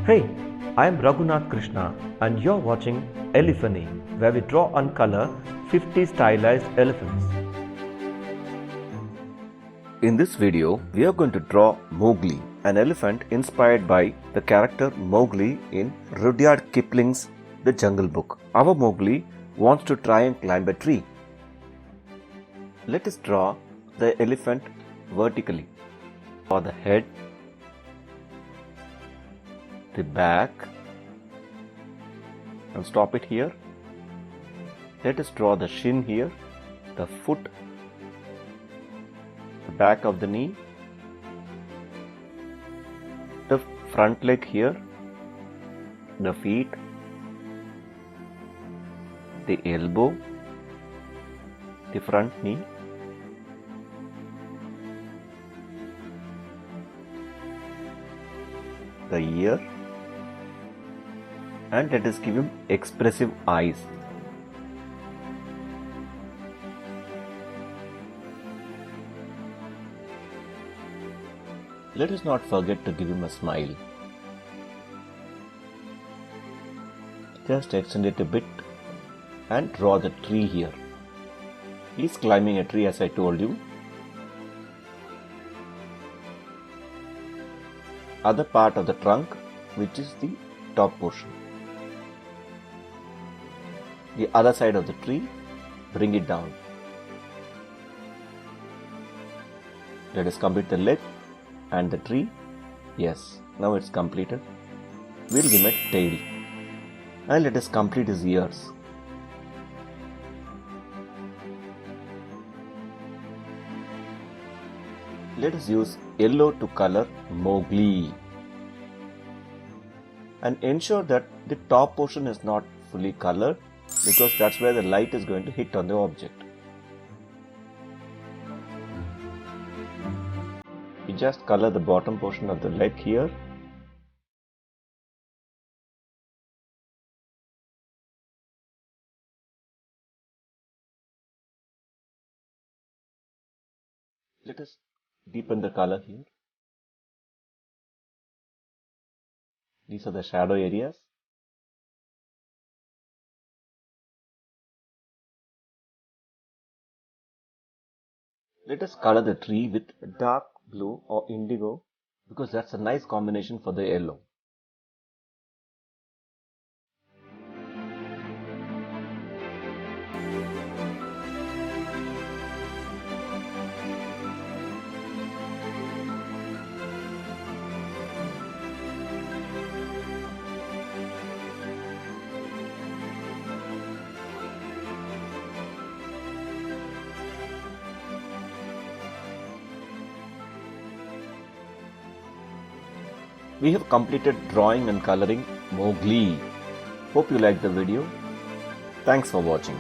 Hey, I am Raghunath Krishna and you're watching Elephany, where we draw and color 50 stylized elephants. In this video, we are going to draw Mo-glee, an elephant inspired by the character Mo-glee in Rudyard Kipling's The Jungle Book. Our Mo-glee wants to try and climb a tree. Let us draw the elephant vertically. For the head, the back, and stop it here. Let us draw the shin here, the foot, the back of the knee, the front leg here, the feet, the elbow, the front knee, the ear, and let us give him expressive eyes. Let us not forget to give him a smile. Just extend it a bit and draw the tree here. He is climbing a tree, as I told you. Other part of the trunk, which is the top portion. The other side of the tree, bring it down. Let us complete the leg and the tree. Yes, now it's completed. We'll give him a tail. And let us complete his ears. Let us use yellow to color Mo-glee. And ensure that the top portion is not fully colored, because that's where the light is going to hit on the object. We just color the bottom portion of the leg here. Let us deepen the color here. These are the shadow areas. Let us color the tree with dark blue or indigo, because that's a nice combination for the yellow. We have completed drawing and coloring Mo-glee. Hope you liked the video. Thanks for watching.